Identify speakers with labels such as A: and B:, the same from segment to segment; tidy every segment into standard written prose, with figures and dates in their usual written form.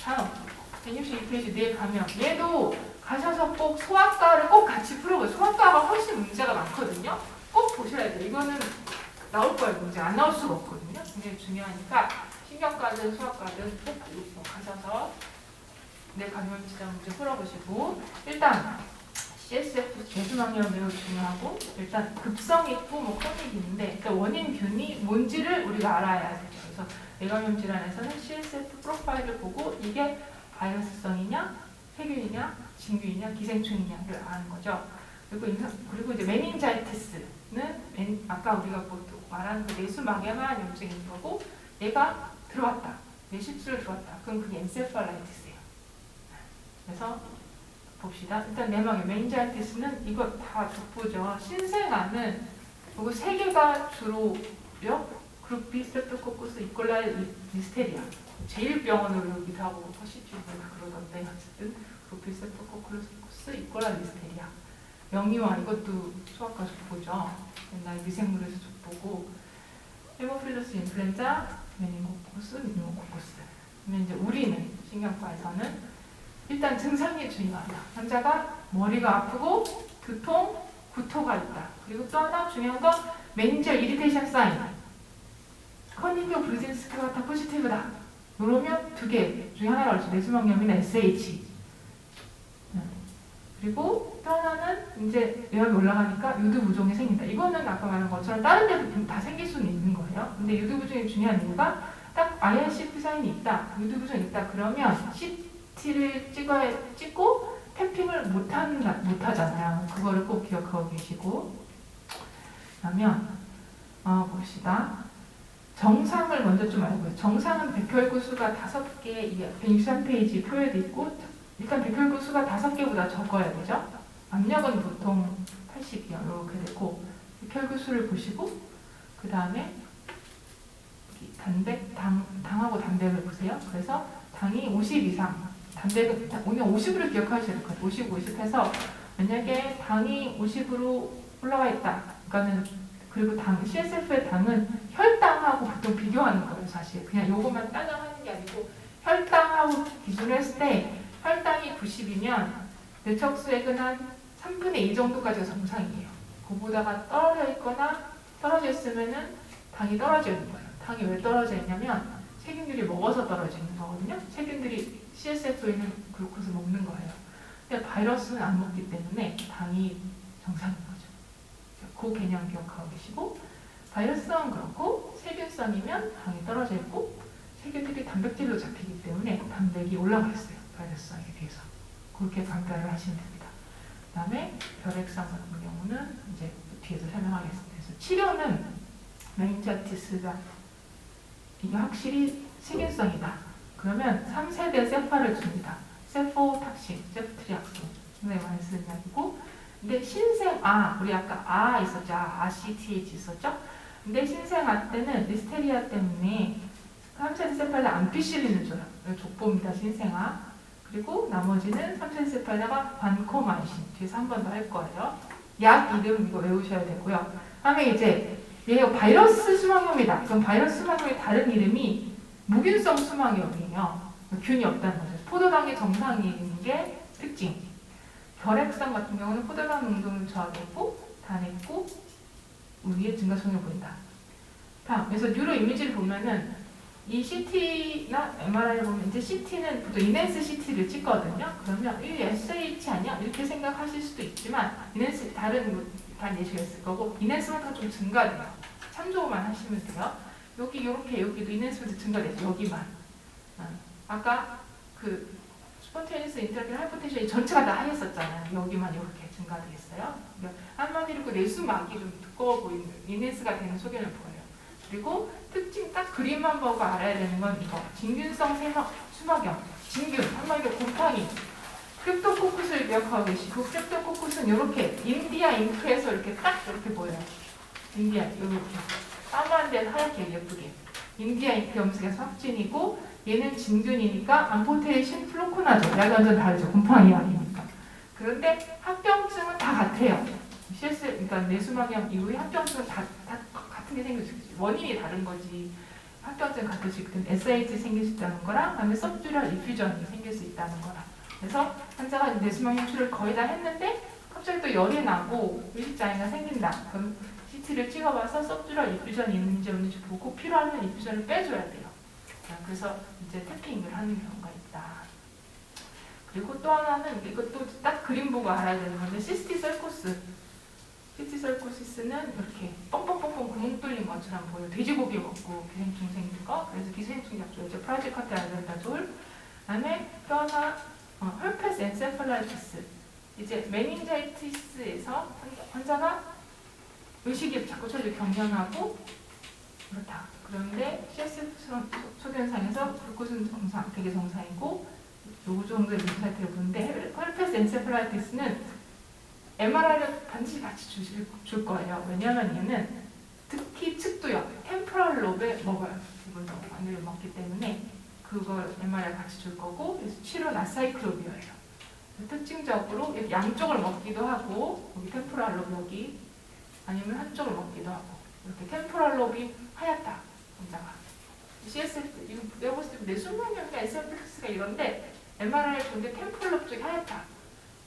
A: 다음 162페이지 뇌감염. 얘도 가셔서 꼭 소아과를 꼭 같이 풀어보세요. 소아과가 훨씬 문제가 많거든요. 꼭 보셔야 돼요. 이거는 나올 거예요. 문제 안 나올 수가 없거든요. 굉장히 중요하니까 신경과든 소아과든 꼭 가셔서 뇌감염 질환 문제 풀어보시고, 일단 CSF 뇌수막염 매우 중요하고, 일단 급성 있고 뭐 크로닉이 있는데 일단 원인균이 뭔지를 우리가 알아야 되죠. 그래서 뇌감염 질환에서는 CSF 프로파일을 보고 이게 바이러스성이냐, 세균이냐, 진균이냐, 기생충이냐를 아는 거죠. 그리고 이제 메닌자이티스는 아까 우리가 말한 그 뇌수막염한 염증인 거고, 얘가 들어왔다, 뇌 실수를 들어왔다. 그럼 그게 엔세팔라이티스예요. 그래서 봅시다. 일단 뇌막염, 메닌자이티스는 이거 다 족보죠. 신생아는 이거 세 개가 주로요. 그룹 B, 스트레프토코커스, 이콜라이, 리스테리아. 제일 병원으로 여기도 하고 허시주고 그러던데 어쨌든 그룹 B, 스트레프토코커스, 이콜라이, 리스테리아. 영유아 이것도 수학과 족보죠. 옛날 미생물에서 족보고. 헤모필러스 인플루엔자, 메닌고코커스, 미니모코커스. 그러면 이제 우리는 신경과에서는 일단 증상이 중요하다. 환자가 머리가 아프고 두통, 구토가 있다. 그리고 또 하나 중요한 건 메닌지얼 이리테이션 사인. 커니비오 브리젠스크가 다 포지티브다. 그러면 두 개 중에 하나가 있죠. 뇌수막염이나 SH. 그리고 또 하나는 이제 뇌암이 올라가니까 유두부종이 생긴다. 이거는 아까 말한 것처럼 다른 데도 다 생길 수는 있는 거예요. 근데 유두부종이 중요한 이유가 딱 IRCP 사인이 있다. 유두부종이 있다. 그러면 CT를 찍고 태핑을 못 하잖아요. 그거를 꼭 기억하고 계시고. 그러면 봅시다. 정상을 먼저 좀 알고요. 정상은 백혈구 수가 5개, 163페이지 표에도 있고, 일단 백혈구 수가 5개보다 적어야 되죠. 압력은 보통 80이요. 이렇게 되고, 백혈구 수를 보시고, 그 다음에 당하고 단백을 보세요. 그래서 당이 50 이상, 단백은 그냥 50으로 기억하셔야 될 것 같아요. 50, 50 해서 만약에 당이 50으로 올라가 있다. 그러니까는 그리고 CSF의 당은 혈당하고 보통 비교하는 거예요. 사실 그냥 요것만 따져하는 게 아니고 혈당하고 기준을 했을 때 혈당이 90이면 뇌척수액은 한 3분의 2 정도까지가 정상이에요. 그보다가 떨어져 있거나 떨어져 있으면은 당이 떨어져 있는 거예요. 당이 왜 떨어져 있냐면 세균들이 먹어서 떨어지는 거거든요. 세균들이 CSF에 있는 글루코스 먹는 거예요. 근데 바이러스는 안 먹기 때문에 당이 정상인 거죠. 그 개념 기억하고 계시고, 바이러스성은 그렇고 세균성이면 당이 떨어져 있고 세균들이 단백질로 잡히기 때문에 단백이 올라가 있어요. 바이러스성에 비해서. 그렇게 판단을 하시면 됩니다. 그 다음에 결핵성 같은 경우는 이제 뒤에서 설명하겠습니다. 그래서 치료는 메닌자이티스가 이게 확실히 세균성이다. 그러면 3세대 세파를 줍니다. 세포탁신, 세프트리악스. 굉장히 많이 쓰는 약이고, 근데 신생아, 우리 아까 있었죠? RCTH 있었죠? 근데 신생아 때는 리스테리아 때문에 3세대 세팔라 암피실린을 줘요. 족보입니다, 신생아. 그리고 나머지는 3세대 세팔라가 반코마이신. 뒤에서 한 번 더 할 거예요. 약 이름 이거 외우셔야 되고요. 다음에 이제 얘가 바이러스 수막염이다. 그럼 바이러스 수막염의 다른 이름이 무균성 수막염이에요. 균이 없다는 거죠. 포도당이 정상인 게 특징. 결핵성 같은 경우는 포도당 농도는 저하되고 단했고 우리의 증가성을 보인다. 다음, 그래서 뉴로 이미지를 보면은 이 CT나 MRI를 보면 이제 CT는 보통 이넨스 CT를 찍거든요. 그러면 이 SH 아니야? 이렇게 생각하실 수도 있지만 이넨스 다른 예시가 있을 거고 이넨스만큼 좀 증가돼요. 참조만 하시면 돼요. 여기 이렇게 여기도 이넨스만 증가돼요. 여기만. 아까 그 스폰테니스 인터랙티브 하이포텐션이 전체가 다 하였었잖아요. 여기만 이렇게 증가되겠어요. 한마디로 그 뇌수막이 좀 두꺼워 보이는 이네스가 되는 소견을 보여요. 그리고 특징 딱 그림만 보고 알아야 되는 건 이거. 진균성 수막염, 진균, 한마디로 곰팡이. 크립토코쿠스를 기억하고 계시고 크립토코쿠스는 이렇게 인디아 잉크에서 이렇게 딱 이렇게 보여요. 인디아 이렇게 까만 데 하얗게 예쁘게. 인디아 잉크 염색에서 확진이고 얘는 진균이니까 암포테이션 플로코나죠. 약이 완전 다르죠. 곰팡이 약이니까. 그런데 합병증은 다 같아요. 그러니까 뇌수막염 이후에 합병증은 다 같은 게 생겼지. 원인이 다른 거지. 합병증 같듯이 SH 생길 수 있다는 거랑 그다음에 subdural effusion이 생길 수 있다는 거랑 그래서 환자가 뇌수막 인출을 거의 다 했는데 갑자기 또 열이 나고 의식장애가 생긴다. 그럼 CT를 찍어봐서 subdural effusion이 있는지 없는지 보고 필요하면 effusion을 빼줘야 돼요. 그래서 이제 태핑을 하는 경우가 있다. 그리고 또 하나는 이것도 딱 그림 보고 알아야 되는 건데 시스티설코스. 시스티설코시스는 이렇게 뻥뻥뻥뻥 구멍 뚫린 것처럼 보여요. 돼지고기 먹고 기생충 생긴 거. 그래서 기생충 약초죠. 프라지카트 알벤다졸. 그다음에 뼈나 헐페스 엔세팔라이티스. 이제 메닌자이티스에서 환자가 의식이 자꾸 처지 경련하고 그렇다. 그런데 CSF 소견상에서 글루코스는 정상, 되게 정상이고 요 정도의 문제 상태를 보는데 헐페스 엔세팔라이티스는 MRI를 반드시 같이 줄 거예요. 왜냐하면 얘는 특히 측두엽, 템포럴 로브에 먹어요. 이걸 너무 많이 먹기 때문에 그걸 MRI 같이 줄 거고 그래서 치료는 아사이클로비어예요. 특징적으로 양쪽을 먹기도 하고 여기 템포럴 로브 여기 아니면 한쪽을 먹기도 하고 이렇게 템포럴 로브이 하얗다. 환자가 CSF 이거 내가 봤을 때 뇌수막염과 SFX가 이런데 MRI를 보는데 템포럴 로브 쪽이 하얗다.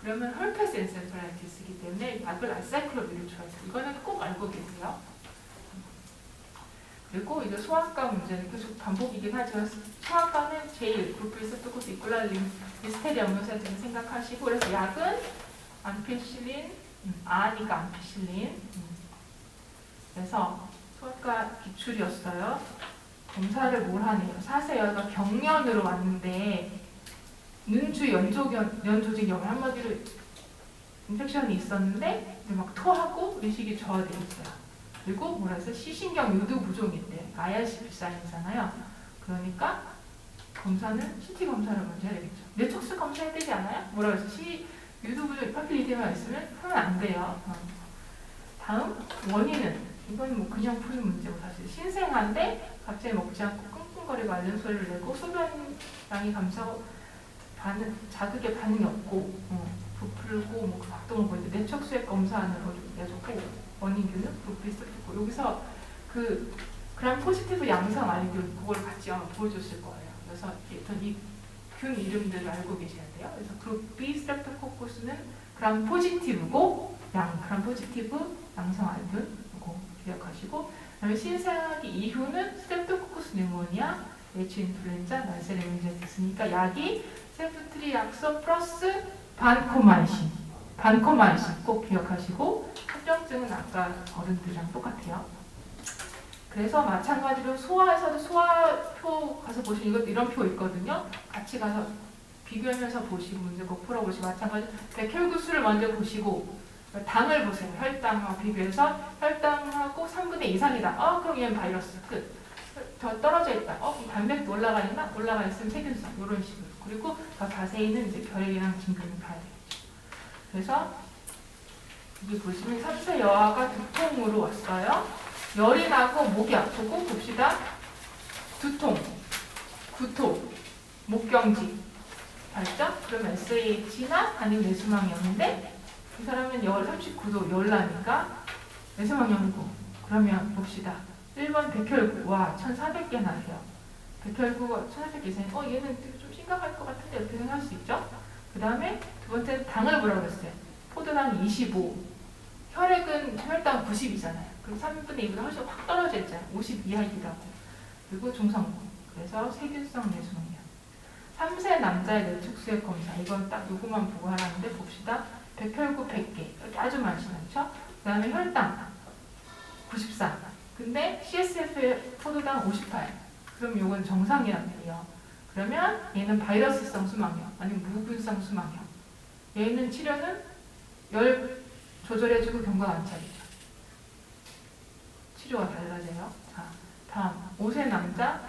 A: 그러면 헐페스 엔세팔라이티스이기 때문에 약을 아사이클로비를 줘야 돼요. 이거는 꼭 알고 계세요. 그리고 이제 소아과 문제는 계속 반복이긴 하지만 소아과는 제일 그루프리셉토코스 이콜랄린 미스테리 음료수를 생각하시고 그래서 약은 암피실린, 아니까 암피실린. 그래서 소아과 기출이었어요. 검사를 뭘 하네요. 사세여가 경련으로 왔는데 눈주 연조직염 한마디로 인펙션이 있었는데 막 토하고 의식이 저하되어 있어요. 그리고 뭐라 해서 시신경 유두 부종인데 IRCP 사인이잖아요. 그러니까 검사는 CT 검사를 먼저 해야겠죠. 뇌척수 검사해야 되지 않아요? 뭐라 해서 유두 부종 파필리티가 있으면 하면 안 돼요. 다음 원인은 이건 뭐 그냥 푸는 문제고 사실 신생아인데 갑자기 먹지 않고 끙끙거리고 앓는 소리를 내고 소변량이 감소하고 자극에 반응이 없고 부풀고 뭐 박동을 보이는데 뇌척수액 검사안을 내줬고 원인균은 그룹비스트고 여기서 그 그람 포지티브 양성 알균 그걸 같이 아마 보여줬을 거예요. 그래서 일단 이 균 이름들을 알고 계셔야 돼요. 그래서 그룹 B 스트랩토코커스는 그람 포지티브고 그람 포지티브 양성 알균 이거 기억하시고 그다음에 신생아기 이후는 스트랩토코커스 뉴모니아, H 인플루엔자, 날세레민제틱스니까 약이 세프트리 약소 플러스 반코마이신 꼭 기억하시고 합병증은 아까 어른들이랑 똑같아요. 그래서 마찬가지로 소아에서도 소아표 가서 보시면 이것도 이런 표 있거든요. 같이 가서 비교하면서 보시고 문제 꼭 풀어보시고 마찬가지로 백혈구수를 먼저 보시고 당을 보세요. 혈당하고 비교해서 혈당하고 3분의 2 이상이다. 그럼 얘는 바이러스 끝. 더 떨어져 있다. 그럼 단백도 올라가 있나? 올라가 있으면 세균성 이런 식으로. 그리고 더 자세히는 이제 혈액이랑 진균을 봐야 되겠죠. 그래서 여기 보시면 3세 여아가 두통으로 왔어요. 열이 나고 목이 아프고 봅시다. 두통, 구토, 목경직, 알죠? 그럼 SAH나 아니면 뇌수막염인데 이 사람은 열 39도 열 나니까 뇌수막염이고 그러면 봅시다. 1번 백혈구, 와 1400개나 돼요. 백혈구가 1400개 이상, 얘는 좀 심각할 것 같은데 이렇게 생각할 수 있죠? 그 다음에 두 번째는 당을 보라고 했어요. 포도당 25, 혈액은 혈당 90이잖아요. 그리고 3분의 2보다 훨씬 확 떨어져 있잖아요. 50 이하이기라고. 그리고 중성분. 그래서 세균성 뇌수막염. 3세 남자의 뇌척수액 검사. 이건 딱 요거만 보고 하라는데 봅시다. 백혈구 100개. 이렇게 아주 많지 않죠? 그 다음에 혈당 94. 근데 CSF 포도당 58. 그럼 요건 정상이란 말이에요. 그러면 얘는 바이러스성 수막염 아니면 무균성 수막염. 얘는 치료는 열 조절해주고 경과관찰이죠. 치료가 달라져요. 자, 다음 5세 남자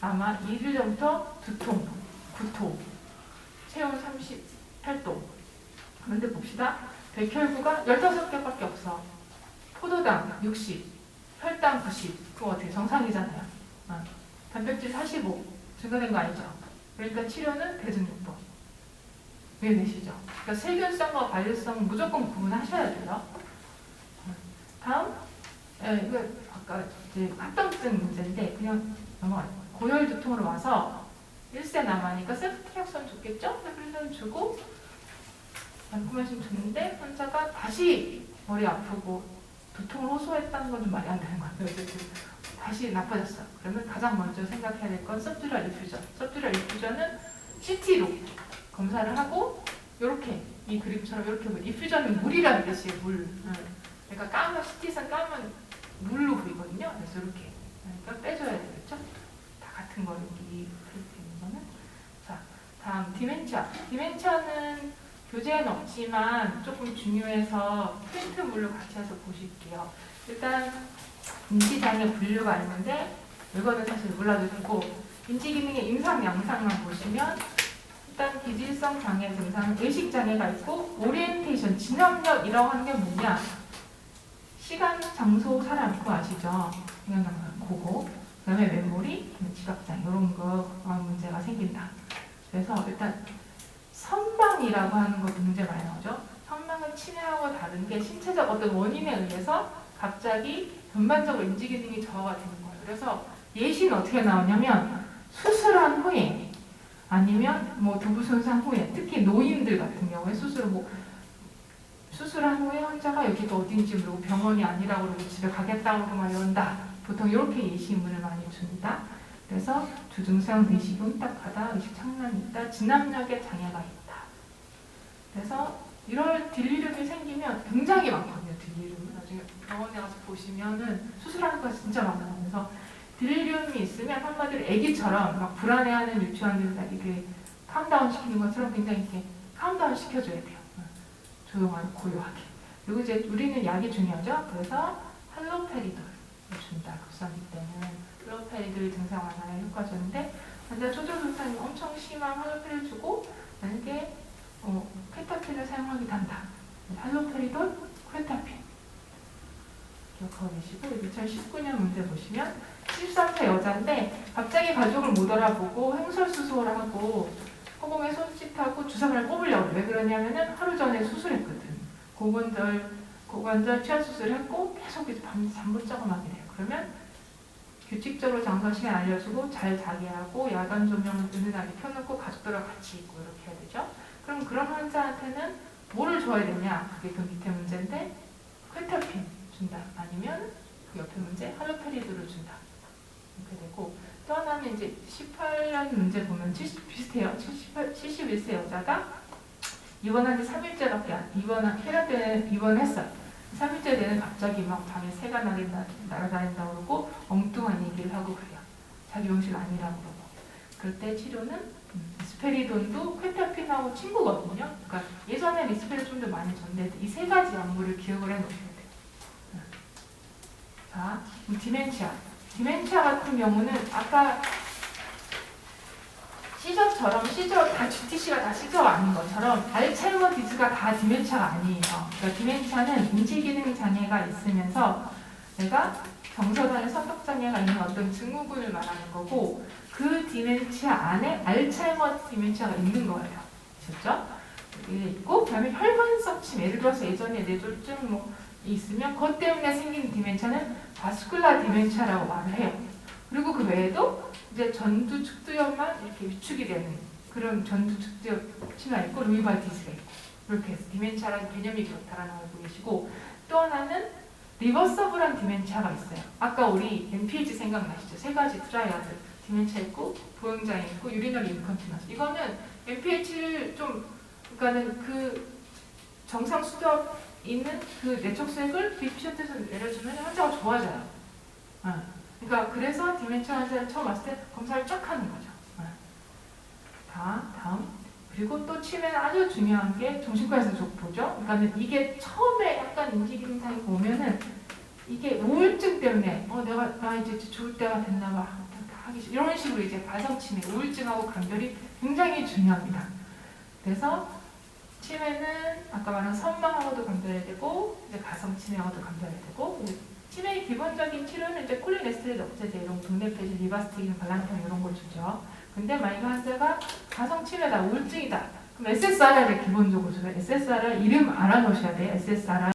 A: 아마 2일 전부터 두통, 구토, 체온 38도. 그런데 봅시다. 백혈구가 15개밖에 없어. 포도당 60, 혈당 90. 그거 어떻게 정상이잖아요. 단백질 45 증가된 거 아니죠? 그러니까 치료는 대증요법. 이해되시죠? 그러니까 세균성과 바이러스성은 무조건 구분하셔야 돼요. 다음, 이거 아까 이제 합병증 문제인데 그냥 넘어가요. 고열 두통으로 와서 1세 남아니까 셀프트랙션 줬겠죠? 셀프트랙션 주고 반포마신 줬는데 환자가 다시 머리 아프고 두통을 호소했다는 건 좀 말이 안 되는 것 같아요. 다시 나빠졌어요. 그러면 가장 먼저 생각해야 될 건 서브듀랄 리퓨전. 서브듀랄 리퓨전은 CT로 검사를 하고 이렇게 이 그림처럼 이렇게 보면 리퓨전은 물이라는 뜻이에요. 물. 그러니까 까만 CT선 까만 물로 보이거든요. 그래서 이렇게 그러니까 빼줘야 되겠죠. 다 같은 거는 이 이렇게 있는 거는. 자, 다음 디멘치아. 디멘치아는 교재에는 없지만 조금 중요해서 프린트물로 같이 해서 보실게요. 일단 인지장애 분류가 있는데 이거는 사실 몰라도 되고 인지기능의 임상 양상만 보시면 일단 기질성 장애 증상, 의식 장애가 있고 오리엔테이션, 진압력이라고 하는 게 뭐냐? 시간, 장소, 사람 그거 아시죠? 영향 그거. 그다음에 메모리, 지각장 이런 거 문제가 생긴다. 그래서 일단 선망이라고 하는 것도 문제 많이 나오죠. 선망은 치매하고 다른 게 신체적 어떤 원인에 의해서 갑자기 전반적으로 인지 기능이 저하가 되는 거예요. 그래서 예시는 어떻게 나오냐면 수술한 후에 아니면 뭐 두부 손상 후에 특히 노인들 같은 경우에 수술한 후에 환자가 여기가 어딘지 모르고 병원이 아니라고 그러고 집에 가겠다고 그러고 막 이런다. 보통 이렇게 예시문을 많이 줍니다. 그래서 주증상, 의식이 혼탁하다, 의식 착란이 있다, 진압력에 장애가 있다. 그래서 이런 딜리륨이 생기면 굉장히 많거든요. 딜리륨은 나중에 병원에 가서 보시면은 수술하는 거 진짜 많아요. 그래서 딜리륨이 있으면 한마디로 아기처럼 막 불안해하는 유치원들 이렇게 캄다운 시키는 것처럼 굉장히 이렇게 캄다운 시켜줘야 돼요. 조용하고 고요하게. 그리고 이제 우리는 약이 중요하죠. 그래서 할로페리돌 준다. 급성기 때는 할로페리돌 증상 완화에 효과적인데 환자 초조 증상이 엄청 심한 할로페리돌 주고 만약에 퀘타핀을 사용하기도 한다. 할로페리돌, 퀘타핀 기억하고 계시고 2019년 문제 보시면 13세 여자인데 갑자기 가족을 못 알아보고 행설수술을 하고 허공에 손짓하고 주사를 뽑으려고 왜 그러냐면은 하루 전에 수술했거든. 고관절 치아 수술했고 계속 이제 밤새 잠 못 자고 막 이래요. 그러면 규칙적으로 장사 시간 알려주고 잘 자게 하고 야간 조명을 은은하게 켜놓고 가족들과 같이 있고 이렇게 해야 되죠. 그럼 그런 환자한테는 뭐를 줘야 되냐? 그게 그 밑에 문제인데 퀘타핀 준다. 아니면 그 옆에 문제 할로페리돌을 준다. 이렇게 되고 또 하나는 이제 18년 문제 보면 비슷해요. 71세 여자가 입원한 지 3일째밖에 혈압 때문에 입원했어요. 3일째 되는 갑자기 막 밤에 새가 날아다닌다고 그러고 엉뚱한 얘기를 하고 그래요. 자기 병실 아니라고 그러고. 그럴 때 치료는 리스페리돈도 퀘타핀하고 친구거든요. 그러니까 예전에 리스페리돈도 많이 줬는데 이 세 가지 약물을 기억을 해놓으셔야 돼요. 자, 디멘치아. 디멘치아 같은 경우는 아까 시저 다 GTC가 다 시저가 아닌 것처럼 알츠하이머 디즈가 다 디멘치아가 아니에요. 그러니까 디멘치아는 인지기능 장애가 있으면서 내가 정서장애, 성격장애가 있는 어떤 증후군을 말하는 거고 그 디멘치아 안에 알츠하이머 디멘치아가 있는 거예요. 아셨죠? 이게 있고 그다음에 혈관성 치매, 예를 들어서 예전에 뇌졸중 뭐 있으면 그것 때문에 생긴 디멘치아는 바스쿨라 디멘치아라고 말을 해요. 그리고 그 외에도 이제 전두 축두엽만 이렇게 위축이 되는 그런 전두 축두엽 치매가 있고 루이발디스가 있고 이렇게 해서 디멘치아라는 개념이 그렇다라는 걸 알고 계시고 또 하나는 리버서블한 디멘치아가 있어요. 아까 우리 NPH 생각나시죠? 세 가지 트라이아드 디멘치아 있고 보행장애 있고 유리너리 인컨티넌스. 이거는 NPH를 좀 그러니까는 그 정상 수적 있는 그 내적색을 BPCT에서 내려주면 환자가 좋아져요. 그러니까 그래서 디멘치아 환자를 처음 왔을 때 검사를 쫙 하는 거죠. 다음. 그리고 또 치매는 아주 중요한 게 정신과에서 보죠. 그러니까 이게 처음에 약간 인지기능상이 오면은 이게 우울증 때문에 나 이제 죽을 때가 됐나 봐. 이런 식으로 이제 가성치매, 우울증하고 간별이 굉장히 중요합니다. 그래서 치매는 아까 말한 선망하고도 간별해야 되고 이제 가성치매하고도 간별해야 되고 치매의 기본적인 치료는 이제 콜린에스테로이드 억제제 이런 동네페질, 리바스틱, 발란탄 이런 걸 주죠. 근데 만약 환자가 가성치매다, 우울증이다. 그럼 SSRI를 기본적으로 줘요. SSRI 이름 알아놓으셔야 돼요. SSRI